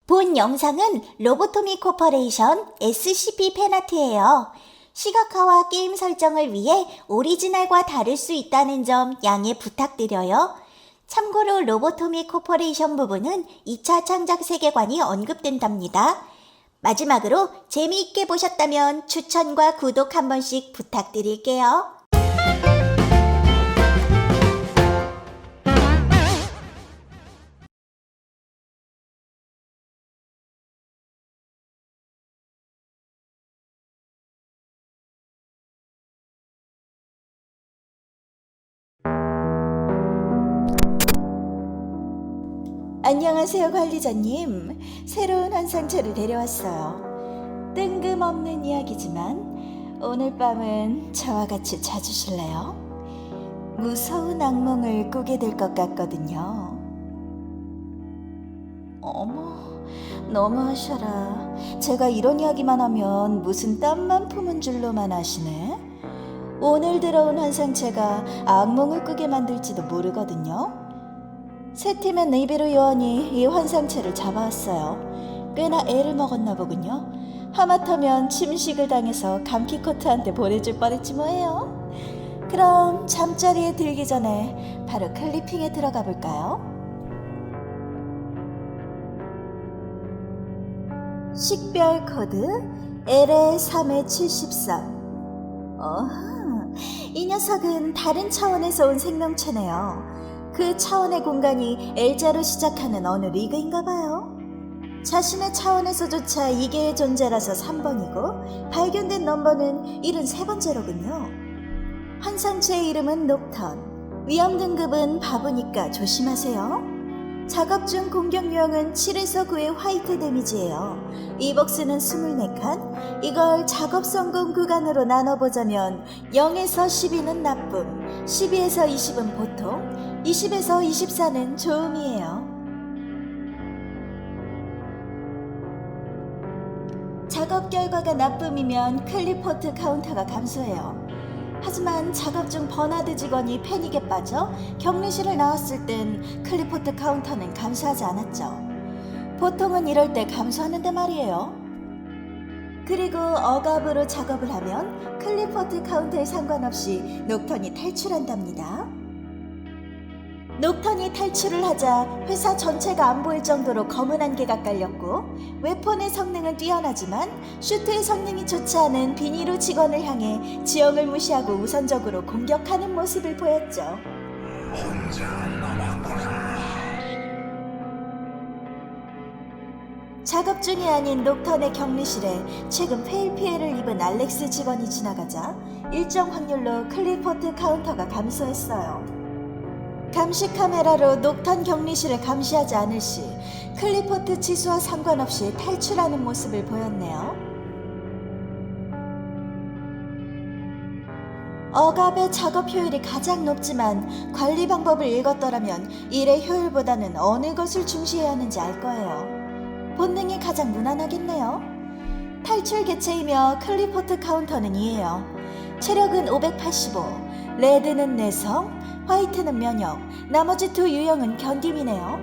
본 영상은 로보토미 코퍼레이션 SCP 팬아트예요. 시각화와 게임 설정을 위해 오리지널과 다를 수 있다는 점 양해 부탁드려요. 참고로 로보토미 코퍼레이션 부분은 2차 창작 세계관이 언급된답니다. 마지막으로 재미있게 보셨다면 추천과 구독 한 번씩 부탁드릴게요. 안녕하세요, 관리자님. 새로운 환상체를 데려왔어요. 뜬금없는 이야기지만 오늘 밤은 저와 같이 자주실래요? 무서운 악몽을 꾸게 될 것 같거든요. 어머, 너무하셔라. 제가 이런 이야기만 하면 무슨 땀만 품은 줄로만 아시네. 오늘 들어온 환상체가 악몽을 꾸게 만들지도 모르거든요. 새 팀의 네이비루 요원이 이 환상체를 잡아왔어요. 꽤나 애를 먹었나 보군요. 하마터면 침식을 당해서 감키코트한테 보내줄 뻔했지 뭐예요. 그럼 잠자리에 들기 전에 바로 클리핑에 들어가 볼까요? 식별 코드 LA 3-73. 이 녀석은 다른 차원에서 온 생명체네요. 그 차원의 공간이 L자로 시작하는 어느 리그인가봐요. 자신의 차원에서조차 이계의 존재라서 3번이고 발견된 넘버는 73번째로군요. 환상체의 이름은 녹턴. 위험 등급은 바보니까 조심하세요. 작업 중 공격 유형은 7에서 9의 화이트 데미지예요. 이 복스는 24칸. 이걸 작업 성공 구간으로 나눠보자면 0에서 12는 나쁨, 12에서 20은 보통, 20에서 24는 좋음이에요. 작업 결과가 나쁨이면 클리포트 카운터가 감소해요. 하지만 작업 중 버나드 직원이 패닉에 빠져 격리실을 나왔을 땐 클리포트 카운터는 감소하지 않았죠. 보통은 이럴 때 감소하는데 말이에요. 그리고 억압으로 작업을 하면 클리포트 카운터에 상관없이 녹턴이 탈출한답니다. 녹턴이 탈출을 하자 회사 전체가 안 보일 정도로 검은 안개가 깔렸고, 웨폰의 성능은 뛰어나지만 슈트의 성능이 좋지 않은 비니루 직원을 향해 지형을 무시하고 우선적으로 공격하는 모습을 보였죠. 혼자 남았구나. 작업 중이 아닌 녹턴의 격리실에 최근 폐일 피해를 입은 알렉스 직원이 지나가자 일정 확률로 클리포트 카운터가 감소했어요. 감시 카메라로 녹턴 격리실을 감시하지 않을 시 클리포트 지수와 상관없이 탈출하는 모습을 보였네요. 억압의 작업 효율이 가장 높지만 관리 방법을 읽었더라면 일의 효율보다는 어느 것을 중시해야 하는지 알 거예요. 본능이 가장 무난하겠네요. 탈출 개체이며 클리포트 카운터는 2예요. 체력은 585, 레드는 내성, 화이트는 면역, 나머지 두 유형은 견딤이네요.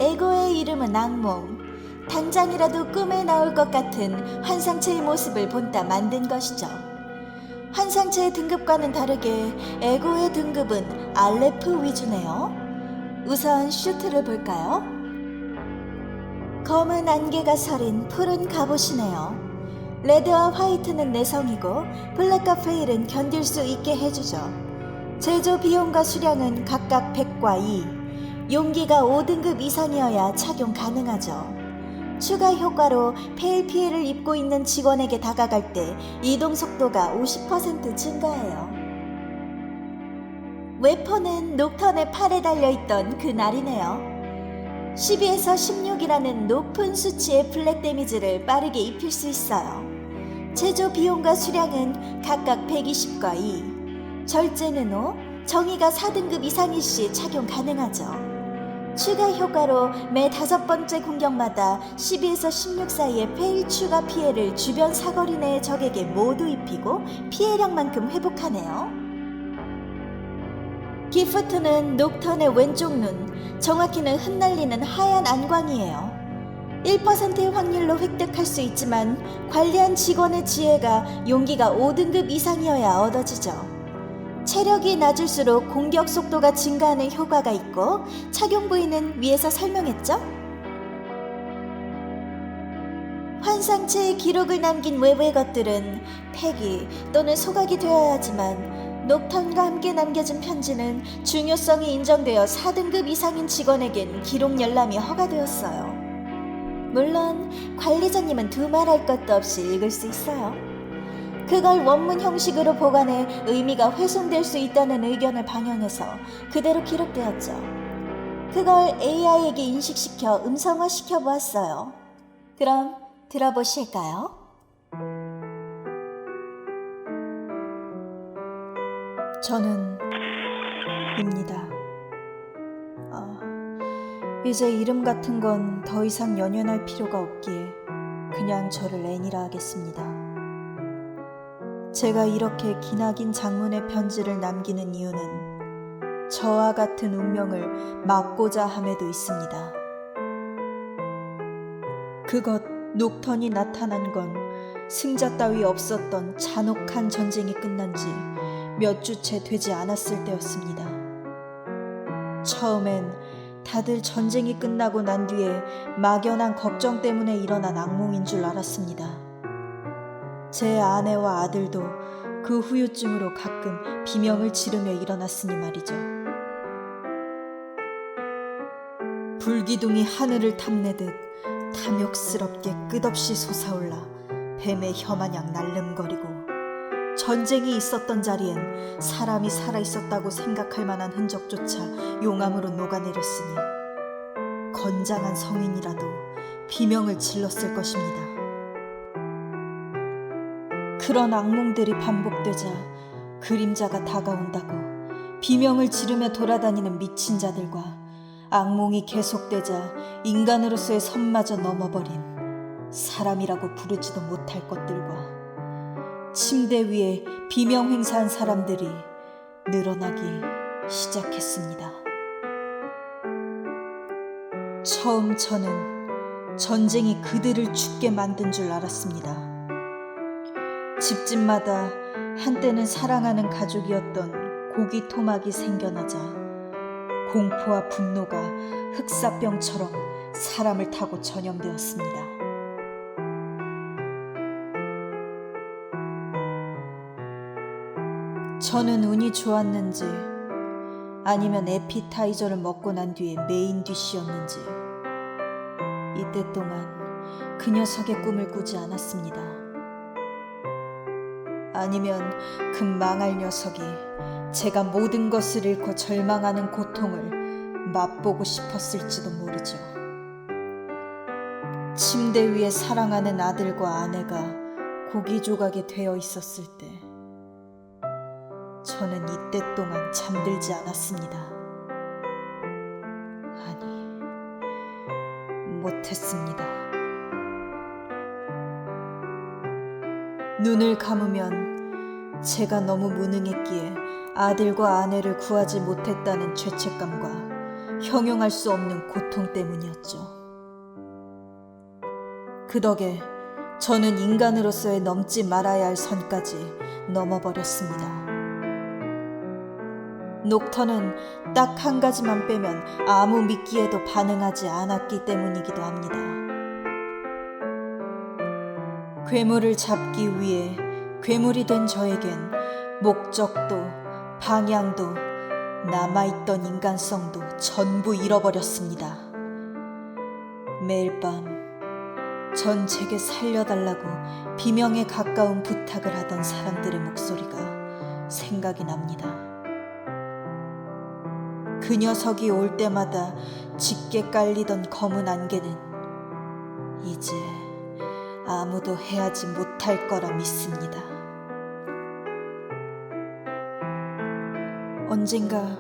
에고의 이름은 악몽. 당장이라도 꿈에 나올 것 같은 환상체의 모습을 본따 만든 것이죠. 환상체의 등급과는 다르게 에고의 등급은 알레프 위주네요. 우선 슈트를 볼까요? 검은 안개가 서린 푸른 갑옷이네요. 레드와 화이트는 내성이고 블랙과 페일은 견딜 수 있게 해주죠. 제조 비용과 수량은 각각 100과 2, 용기가 5등급 이상이어야 착용 가능하죠. 추가 효과로 페일 피해를 입고 있는 직원에게 다가갈 때 이동 속도가 50% 증가해요. 웨폰은 녹턴의 팔에 달려있던 그 날이네요. 12에서 16이라는 높은 수치의 블랙 데미지를 빠르게 입힐 수 있어요. 제조 비용과 수량은 각각 120과 2, 절제는 5, 정의가 4등급 이상일 시 착용 가능하죠. 추가 효과로 매 5번째 공격마다 12에서 16 사이의 페일 추가 피해를 주변 사거리 내의 적에게 모두 입히고 피해량만큼 회복하네요. 기프트는 녹턴의 왼쪽 눈, 정확히는 흩날리는 하얀 안광이에요. 1%의 확률로 획득할 수 있지만 관리한 직원의 지혜가 용기가 5등급 이상이어야 얻어지죠. 체력이 낮을수록 공격 속도가 증가하는 효과가 있고 착용 부위는 위에서 설명했죠? 환상체의 기록을 남긴 외부의 것들은 폐기 또는 소각이 되어야 하지만 녹턴과 함께 남겨진 편지는 중요성이 인정되어 4등급 이상인 직원에겐 기록 열람이 허가되었어요. 물론 관리자님은 두말할 것도 없이 읽을 수 있어요. 그걸 원문 형식으로 보관해 의미가 훼손될 수 있다는 의견을 반영해서 그대로 기록되었죠. 그걸 AI에게 인식시켜 음성화시켜 보았어요. 그럼 들어보실까요? 저는 입니다. 이제 이름 같은 건 더 이상 연연할 필요가 없기에 그냥 저를 앤이라 하겠습니다. 제가 이렇게 기나긴 장문의 편지를 남기는 이유는 저와 같은 운명을 막고자 함에도 있습니다. 그것 녹턴이 나타난 건 승자 따위 없었던 잔혹한 전쟁이 끝난 지 몇 주채 되지 않았을 때였습니다. 처음엔 다들 전쟁이 끝나고 난 뒤에 막연한 걱정 때문에 일어난 악몽인 줄 알았습니다. 제 아내와 아들도 그 후유증으로 가끔 비명을 지르며 일어났으니 말이죠. 불기둥이 하늘을 탐내듯 탐욕스럽게 끝없이 솟아올라 뱀의 혀마냥 날름거리고 전쟁이 있었던 자리엔 사람이 살아있었다고 생각할 만한 흔적조차 용암으로 녹아내렸으니 건장한 성인이라도 비명을 질렀을 것입니다. 그런 악몽들이 반복되자 그림자가 다가온다고 비명을 지르며 돌아다니는 미친 자들과 악몽이 계속되자 인간으로서의 선마저 넘어버린 사람이라고 부르지도 못할 것들과 침대 위에 비명 행사한 사람들이 늘어나기 시작했습니다. 처음 저는 전쟁이 그들을 죽게 만든 줄 알았습니다. 집집마다 한때는 사랑하는 가족이었던 고기 토막이 생겨나자 공포와 분노가 흑사병처럼 사람을 타고 전염되었습니다. 저는 운이 좋았는지 아니면 에피타이저를 먹고 난 뒤에 메인 디쉬였는지 이때 동안 그 녀석의 꿈을 꾸지 않았습니다. 아니면 그 망할 녀석이 제가 모든 것을 잃고 절망하는 고통을 맛보고 싶었을지도 모르죠. 침대 위에 사랑하는 아들과 아내가 고기 조각이 되어 있었을 때 저는 이때 동안 잠들지 않았습니다. 아니, 못했습니다. 눈을 감으면 제가 너무 무능했기에 아들과 아내를 구하지 못했다는 죄책감과 형용할 수 없는 고통 때문이었죠. 그 덕에 저는 인간으로서의 넘지 말아야 할 선까지 넘어버렸습니다. 녹턴은 딱 한 가지만 빼면 아무 미끼에도 반응하지 않았기 때문이기도 합니다. 괴물을 잡기 위해 괴물이 된 저에겐 목적도 방향도 남아있던 인간성도 전부 잃어버렸습니다. 매일 밤 전 제게 살려달라고 비명에 가까운 부탁을 하던 사람들의 목소리가 생각이 납니다. 그 녀석이 올 때마다 짙게 깔리던 검은 안개는 이제 아무도 해하지 못할 거라 믿습니다. 언젠가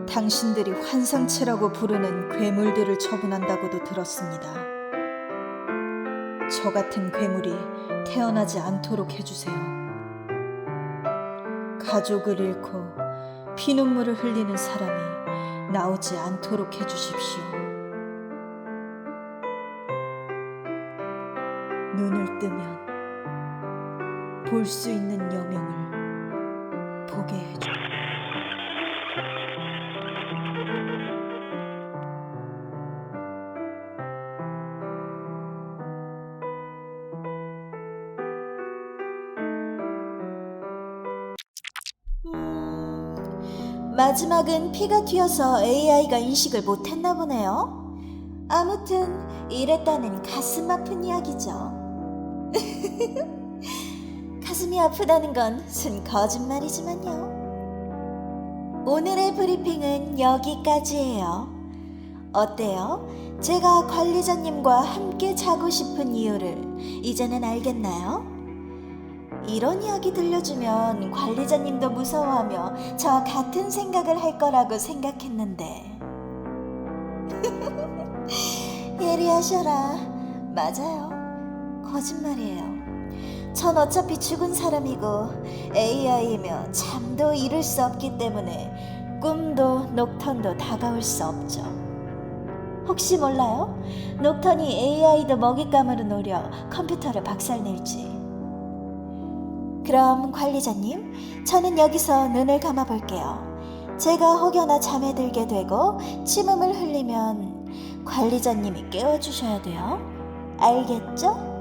당신들이 환상체라고 부르는 괴물들을 처분한다고도 들었습니다. 저 같은 괴물이 태어나지 않도록 해주세요. 가족을 잃고 피눈물을 흘리는 사람이 나오지 않도록 해주십시오. 눈을 뜨면 볼 수 있는 여명을 보게 해줘. 마지막은 피가 튀어서 AI가 인식을 못했나 보네요. 아무튼 이랬다는 가슴 아픈 이야기죠. 가슴이 아프다는 건 순 거짓말이지만요. 오늘의 브리핑은 여기까지예요. 어때요? 제가 관리자님과 함께 자고 싶은 이유를 이제는 알겠나요? 이런 이야기 들려주면 관리자님도 무서워하며 저와 같은 생각을 할 거라고 생각했는데. 예리하셔라. 맞아요. 거짓말이에요. 전 어차피 죽은 사람이고 AI이며 잠도 이룰 수 없기 때문에 꿈도 녹턴도 다가올 수 없죠. 혹시 몰라요? 녹턴이 AI도 먹잇감으로 노려 컴퓨터를 박살낼지. 그럼 관리자님, 저는 여기서 눈을 감아볼게요. 제가 혹여나 잠에 들게 되고 침음을 흘리면 관리자님이 깨워주셔야 돼요. 알겠죠?